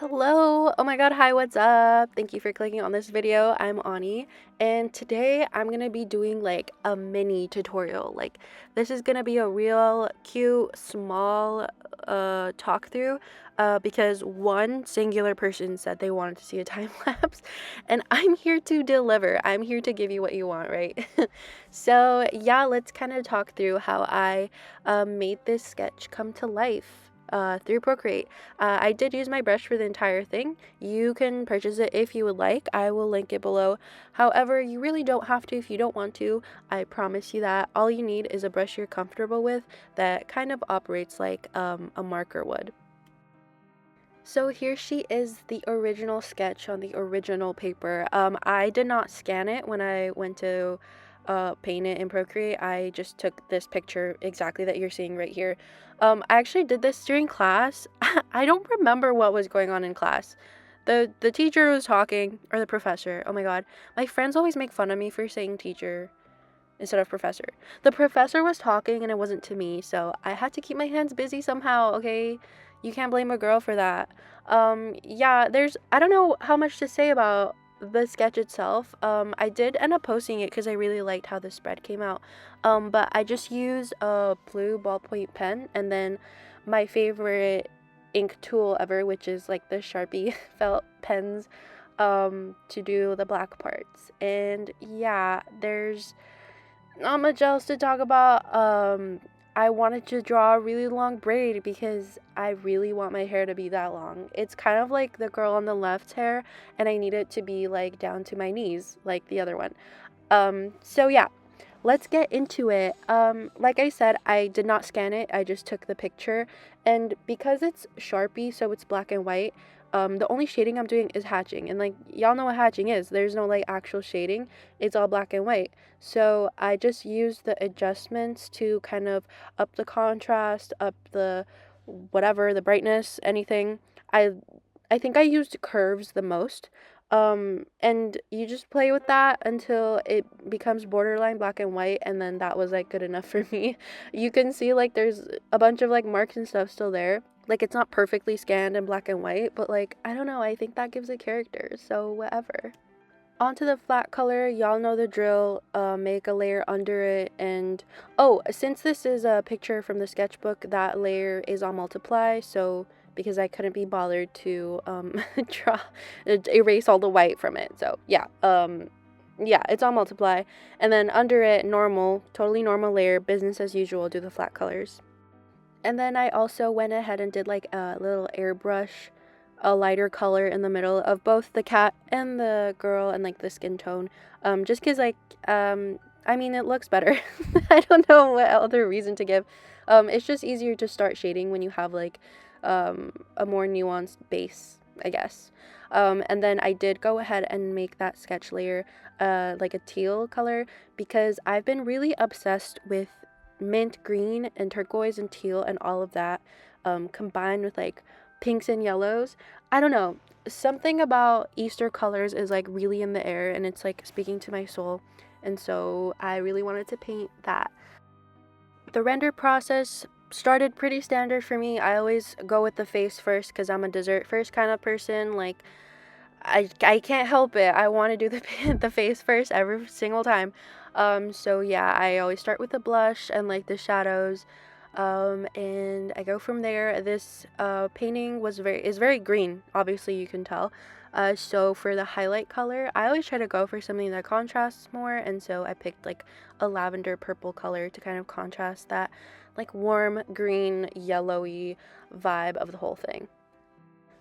Hello. Oh my god, hi, what's up? Thank you for clicking on this video. I'm Ani, and today I'm gonna be doing like a mini tutorial. Like, this is gonna be a real cute, small talk through because one singular person said they wanted to see a time lapse, and I'm here to deliver. I'm here to give you what you want, right? So yeah, let's kind of talk through how I made this sketch come to life through Procreate. I did use my brush for the entire thing. You can purchase it if you would like. I will link it below. However, you really don't have to if you don't want to. I promise you that. All you need is a brush you're comfortable with that kind of operates like a marker would. So here she is, the original sketch on the original paper. I did not scan it when I went to paint it in Procreate. I just took this picture exactly that you're seeing right here. I actually did this during class. I don't remember what was going on in class. The teacher was talking, or the professor. Oh my god. My friends always make fun of me for saying teacher instead of professor. The professor was talking and it wasn't to me, so I had to keep my hands busy somehow, okay? You can't blame a girl for that. Yeah, I don't know how much to say about the sketch itself. I did end up posting it because I really liked how the spread came out. But I just used a blue ballpoint pen and then my favorite ink tool ever, which is like the Sharpie felt pens, to do the black parts. And yeah, there's not much else to talk about. I wanted to draw a really long braid because I really want my hair to be that long. It's kind of like the girl on the left's hair, and I need it to be like down to my knees, like the other one. So yeah, let's get into it. Like I said, I did not scan it. I just took the picture, and because it's Sharpie, so it's black and white. The only shading I'm doing is hatching, and like y'all know what hatching is. There's no like actual shading. It's all black and white. So I just used the adjustments to kind of up the contrast, up the whatever, the brightness, anything. I I think I used curves the most. And you just play with that until it becomes borderline black and white, and then that was like good enough for me. You can see like there's a bunch of like marks and stuff still there. Like it's not perfectly scanned in black and white, but like I don't know, I think that gives it character, so whatever. Onto the flat color, y'all know the drill. Make a layer under it, and oh, since this is a picture from the sketchbook, that layer is on multiply, so because I couldn't be bothered to draw erase all the white from it, so yeah, it's on multiply. And then under it, normal, totally normal layer, business as usual, do the flat colors. And then I also went ahead and did like a little airbrush, a lighter color in the middle of both the cat and the girl, and like the skin tone. Just because like I mean, it looks better. I don't know what other reason to give. It's just easier to start shading when you have like a more nuanced base, I guess. And then I did go ahead and make that sketch layer like a teal color because I've been really obsessed with mint green and turquoise and teal and all of that, combined with like pinks and yellows. I don't know, something about Easter colors is like really in the air and it's like speaking to my soul, and so I really wanted to paint that. The render process started pretty standard for me. I always go with the face first because I'm a dessert first kind of person. Like I can't help it. I want to do the face first every single time. So yeah, I always start with the blush and like the shadows, and I go from there. This painting is very green. Obviously, you can tell. So for the highlight color, I always try to go for something that contrasts more, and so I picked like a lavender purple color to kind of contrast that like warm green yellowy vibe of the whole thing.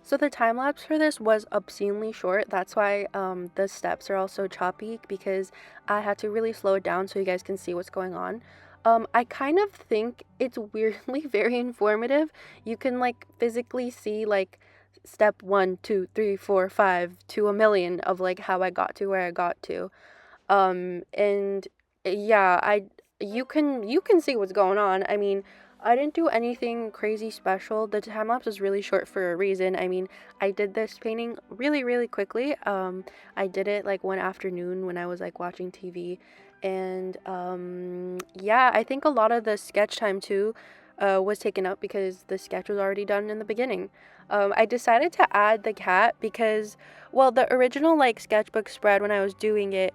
So the time lapse for this was obscenely short. That's why the steps are also choppy, because I had to really slow it down so you guys can see what's going on. I kind of think it's weirdly very informative. You can like physically see like step 1, 2, 3, 4, 5 to a million of like how I got to where I got to. And yeah, I you can see what's going on. I mean, I didn't do anything crazy special. The time lapse is really short for a reason. I mean, I did this painting really quickly. I did it like one afternoon when I was like watching TV, and yeah, I think a lot of the sketch time too was taken up because the sketch was already done in the beginning. I decided to add the cat because, well, the original like sketchbook spread when I was doing it,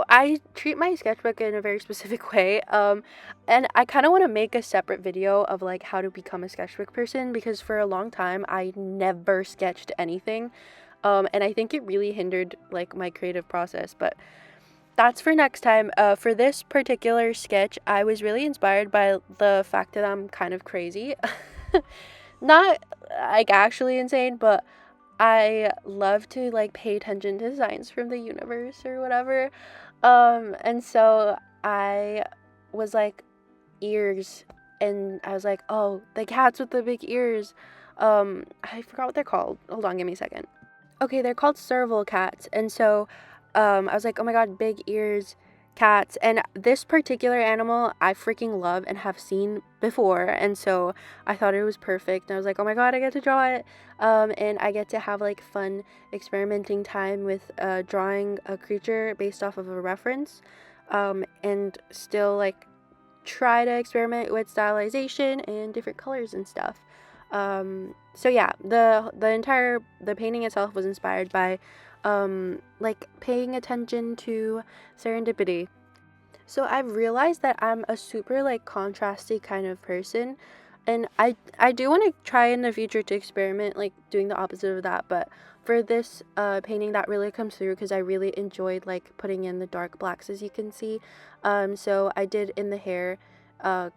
I treat my sketchbook in a very specific way. And I kind of want to make a separate video of like how to become a sketchbook person because for a long time I never sketched anything. And I think it really hindered like my creative process, but that's for next time. For this particular sketch, I was really inspired by the fact that I'm kind of crazy. Not like actually insane, but I love to like pay attention to signs from the universe or whatever. And so I was like, ears, and I was like, oh, the cats with the big ears. I forgot what they're called. Hold on, give me a second. Okay, they're called serval cats. And so I was like, oh my god, big ears cats. And this particular animal I freaking love and have seen before. And so I thought it was perfect. And I was like, oh my god, I get to draw it. And I get to have like fun experimenting time with drawing a creature based off of a reference. And still like try to experiment with stylization and different colors and stuff. So yeah, the painting itself was inspired by like paying attention to serendipity. So I've realized that I'm a super like contrasty kind of person, and I do want to try in the future to experiment like doing the opposite of that, but for this painting that really comes through because I really enjoyed like putting in the dark blacks, as you can see. So I did in the hair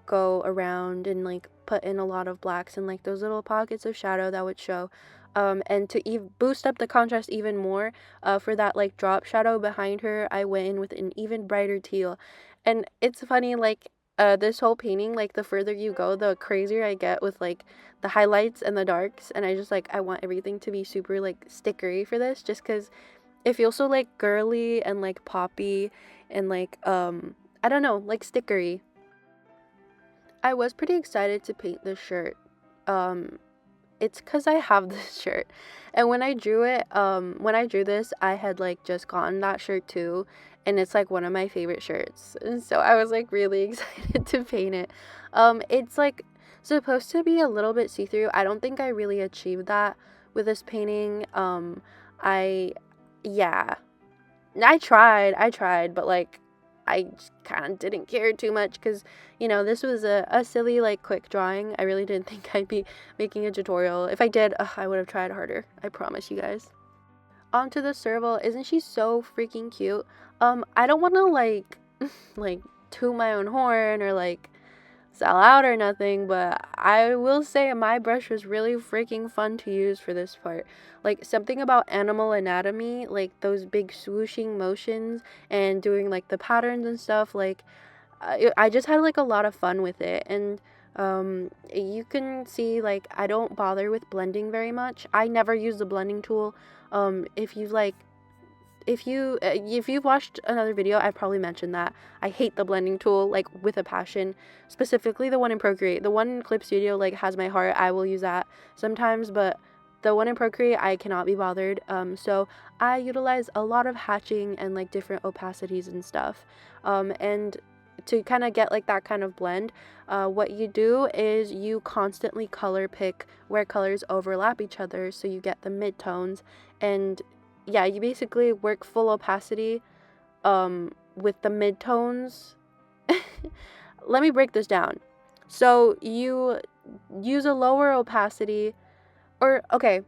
go around and like put in a lot of blacks and like those little pockets of shadow that would show. And to boost up the contrast even more, for that like drop shadow behind her, I went in with an even brighter teal. And it's funny, like this whole painting, like the further you go, the crazier I get with like the highlights and the darks. And I just like, I want everything to be super like stickery for this, just because it feels so like girly and like poppy and like I don't know, like stickery. I was pretty excited to paint this shirt. Um, it's because I have this shirt. And when I drew it, when I drew this, I had like just gotten that shirt too. And it's like one of my favorite shirts. And so I was like really excited to paint it. It's like supposed to be a little bit see-through. I don't think I really achieved that with this painting. I, yeah, I tried, but like I kind of didn't care too much because, you know, this was a silly, like, quick drawing. I really didn't think I'd be making a tutorial. If I did, I would have tried harder. I promise you guys. On to the serval. Isn't she so freaking cute? I don't want to, like, like, toot my own horn or, like, sell out or nothing, but I will say my brush was really freaking fun to use for this part. Like something about animal anatomy, like those big swooshing motions and doing like the patterns and stuff, like I just had like a lot of fun with it. And you can see like I don't bother with blending very much. I never use the blending tool. If you like if you've watched another video, I've probably mentioned that I hate the blending tool like with a passion, specifically the one in Procreate. The one in Clip Studio like has my heart. I will use that sometimes, but the one in Procreate I cannot be bothered. So I utilize a lot of hatching and like different opacities and stuff. And to kind of get like that kind of blend, what you do is you constantly color pick where colors overlap each other so you get the midtones. And yeah, you basically work full opacity with the midtones. Let me break this down. So you use a lower opacity, or okay,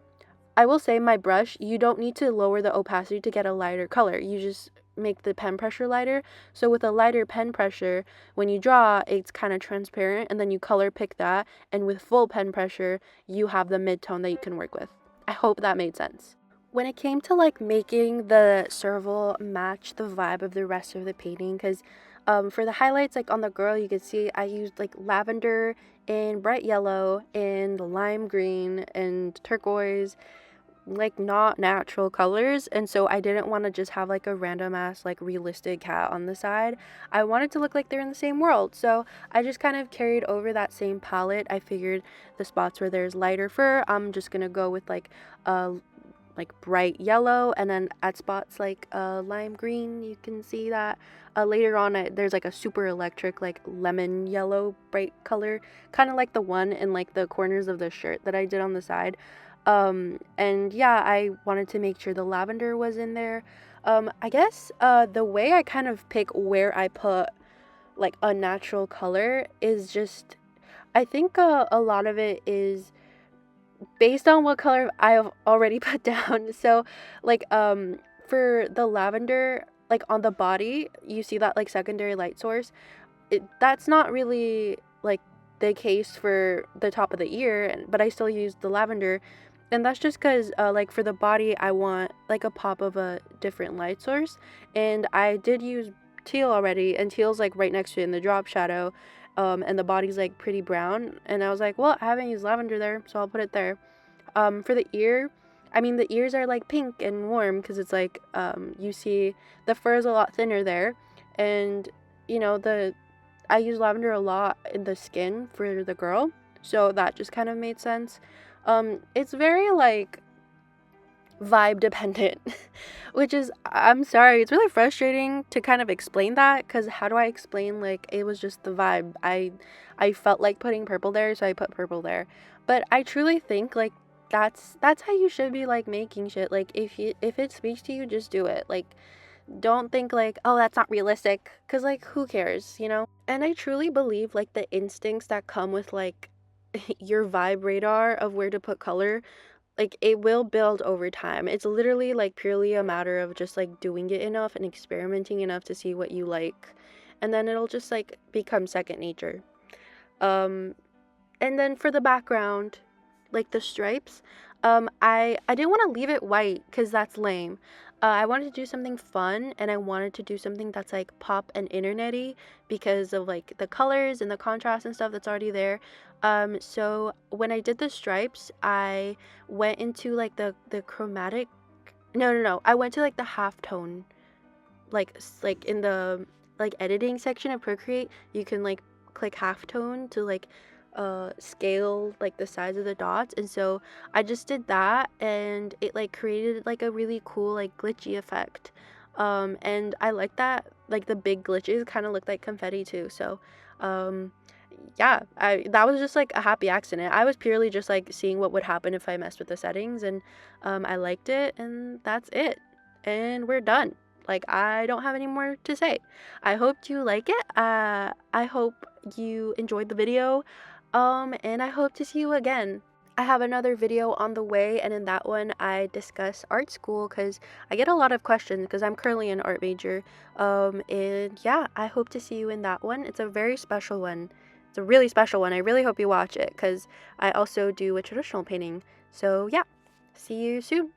I will say my brush, you don't need to lower the opacity to get a lighter color. You just make the pen pressure lighter. So with a lighter pen pressure, when you draw, it's kind of transparent, and then you color pick that, and with full pen pressure, you have the midtone that you can work with. I hope that made sense. When it came to like making the serval match the vibe of the rest of the painting, because for the highlights, like on the girl, you could see I used like lavender and bright yellow and lime green and turquoise, like not natural colors. And so I didn't want to just have like a random ass like realistic cat on the side. I wanted to look like they're in the same world, so I just kind of carried over that same palette. I figured the spots where there's lighter fur, I'm just gonna go with like a like bright yellow, and then at spots like lime green. You can see that later on there's like a super electric like lemon yellow bright color, kind of like the one in like the corners of the shirt that I did on the side. And yeah, I wanted to make sure the lavender was in there. I guess the way I kind of pick where I put like a natural color is just, I think a lot of it is based on what color I've already put down. So like for the lavender, like on the body, you see that like secondary light source. That's not really like the case for the top of the ear, but I still use the lavender. And that's just because like for the body, I want like a pop of a different light source. And I did use teal already, and teal's like right next to it in the drop shadow. And the body's like pretty brown. And I was like, well, I haven't used lavender there, so I'll put it there. For the ear, I mean, the ears are like pink and warm because it's like you see the fur is a lot thinner there. And you know, I use lavender a lot in the skin for the girl, so that just kind of made sense. It's very like vibe dependent, which is, I'm sorry, it's really frustrating to kind of explain that, because how do I explain, like, it was just the vibe. I felt like putting purple there, so I put purple there. But I truly think like that's how you should be like making shit. Like if it speaks to you, just do it. Like don't think like, oh, that's not realistic, because like who cares, you know? And I truly believe like the instincts that come with like your vibe radar of where to put color, like it will build over time. It's literally like purely a matter of just like doing it enough and experimenting enough to see what you like, and then it'll just like become second nature. um and then for the background, like the stripes, I didn't want to leave it white because that's lame. I wanted to do something fun, and I wanted to do something that's like pop and internety because of like the colors and the contrast and stuff that's already there. So when I did the stripes, I went into like the chromatic. No. I went to like the halftone, like in the like editing section of Procreate, you can like click halftone to like scale like the size of the dots. And so I just did that, and it like created like a really cool like glitchy effect. And I like that like the big glitches kind of looked like confetti too. So um yeah, I that was just like a happy accident. I was purely just like seeing what would happen if I messed with the settings, and I liked it, and that's it. And we're done. Like I don't have any more to say. I hope you like it. I hope you enjoyed the video. And I hope to see you again. I have another video on the way, and in that one I discuss art school because I get a lot of questions because I'm currently an art major. And yeah, I hope to see you in that one. It's a very special one. It's a really special one. I really hope you watch it because I also do a traditional painting. So yeah, see you soon.